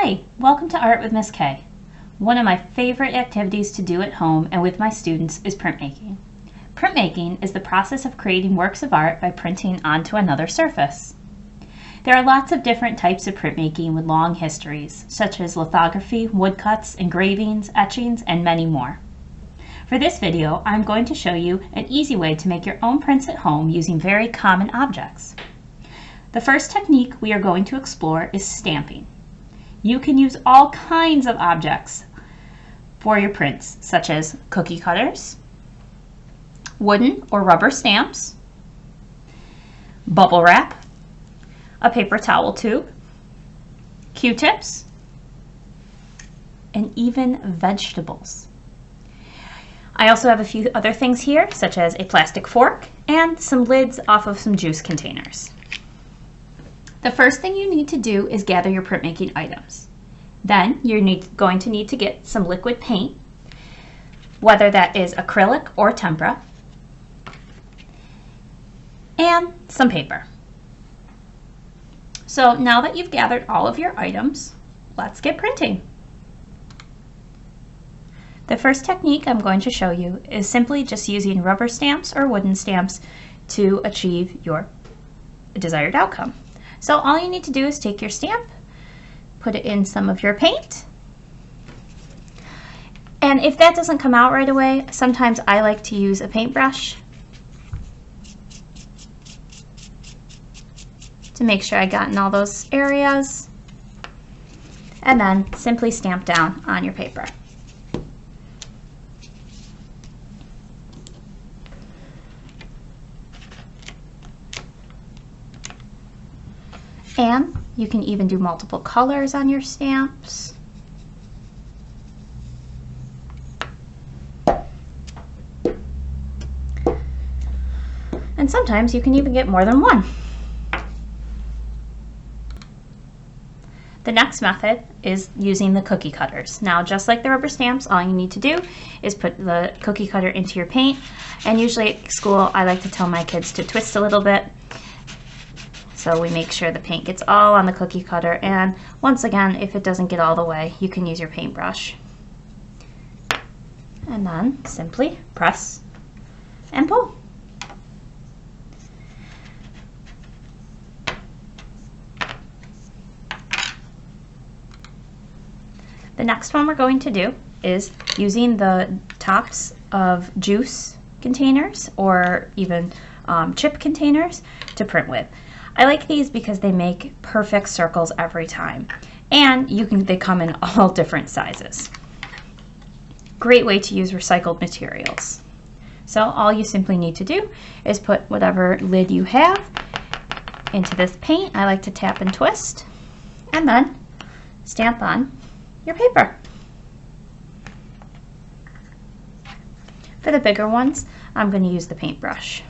Hi, welcome to Art with Miss K. One of my favorite activities to do at home and with my students is printmaking. Printmaking is the process of creating works of art by printing onto another surface. There are lots of different types of printmaking with long histories, such as lithography, woodcuts, engravings, etchings, and many more. For this video, I'm going to show you an easy way to make your own prints at home using very common objects. The first technique we are going to explore is stamping. You can use all kinds of objects for your prints, such as cookie cutters, wooden or rubber stamps, bubble wrap, a paper towel tube, Q-tips, and even vegetables. I also have a few other things here, such as a plastic fork and some lids off of some juice containers. The first thing you need to do is gather your printmaking items. Then you're going to need to get some liquid paint, whether that is acrylic or tempera, and some paper. So now that you've gathered all of your items, let's get printing. The first technique I'm going to show you is simply just using rubber stamps or wooden stamps to achieve your desired outcome. So all you need to do is take your stamp, put it in some of your paint, and if that doesn't come out right away, sometimes I like to use a paintbrush to make sure I got in all those areas, and then simply stamp down on your paper. And you can even do multiple colors on your stamps. And sometimes you can even get more than one. The next method is using the cookie cutters. Now, just like the rubber stamps, all you need to do is put the cookie cutter into your paint. And usually at school, I like to tell my kids to twist a little bit, so we make sure the paint gets all on the cookie cutter. And once again, if it doesn't get all the way, you can use your paintbrush. And then simply press and pull. The next one we're going to do is using the tops of juice containers or even chip containers to print with. I like these because they make perfect circles every time, and they come in all different sizes. Great way to use recycled materials. So all you simply need to do is put whatever lid you have into this paint. I like to tap and twist, and then stamp on your paper. For the bigger ones, I'm going to use the paintbrush.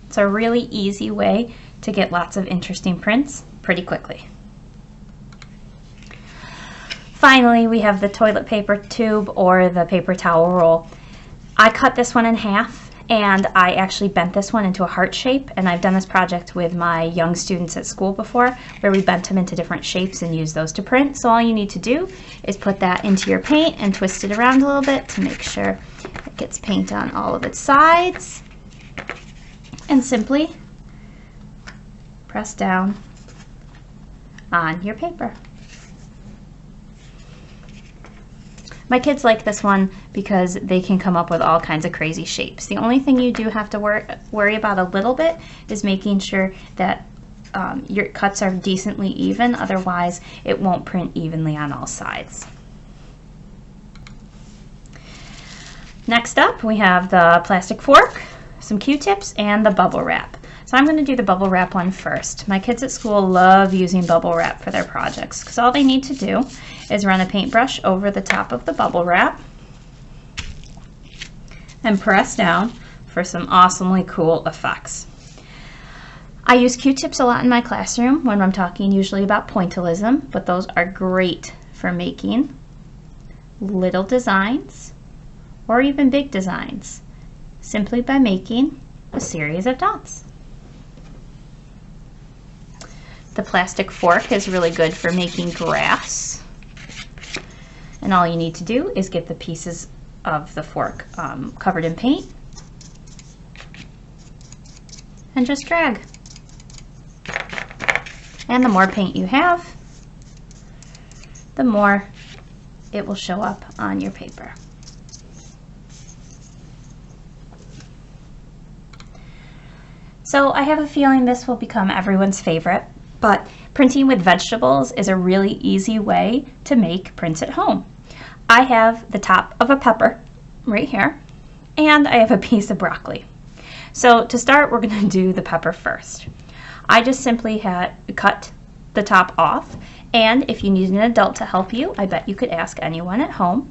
It's a really easy way to get lots of interesting prints pretty quickly. Finally, we have the toilet paper tube or the paper towel roll. I cut this one in half, and I actually bent this one into a heart shape, and I've done this project with my young students at school before, where we bent them into different shapes and used those to print. So all you need to do is put that into your paint and twist it around a little bit to make sure it gets paint on all of its sides. And simply press down on your paper. My kids like this one because they can come up with all kinds of crazy shapes. The only thing you do have to worry about a little bit is making sure that your cuts are decently even, otherwise it won't print evenly on all sides. Next up, we have the plastic fork, some Q-tips, and the bubble wrap. So I'm going to do the bubble wrap one first. My kids at school love using bubble wrap for their projects because all they need to do is run a paintbrush over the top of the bubble wrap and press down for some awesomely cool effects. I use Q-tips a lot in my classroom when I'm talking usually about pointillism, but those are great for making little designs or even big designs simply by making a series of dots. The plastic fork is really good for making grass. And all you need to do is get the pieces of the fork covered in paint and just drag. And the more paint you have, the more it will show up on your paper. So I have a feeling this will become everyone's favorite, but printing with vegetables is a really easy way to make prints at home. I have the top of a pepper right here, and I have a piece of broccoli. So to start, we're going to do the pepper first. I just simply had cut the top off, and if you need an adult to help you, I bet you could ask anyone at home.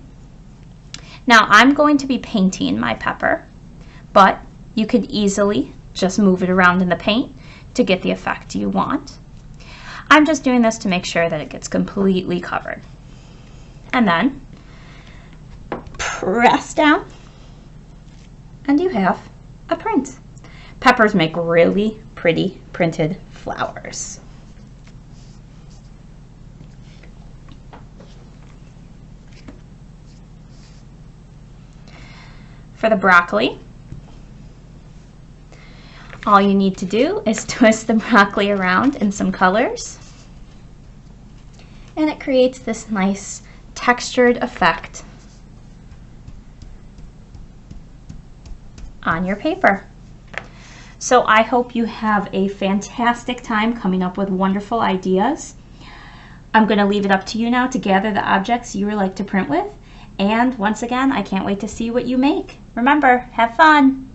Now I'm going to be painting my pepper, but you could easily just move it around in the paint to get the effect you want. I'm just doing this to make sure that it gets completely covered. And then press down, and you have a print. Peppers make really pretty printed flowers. For the broccoli, all you need to do is twist the broccoli around in some colors, and it creates this nice textured effect on your paper. So I hope you have a fantastic time coming up with wonderful ideas. I'm going to leave it up to you now to gather the objects you would like to print with. And once again, I can't wait to see what you make. Remember, have fun!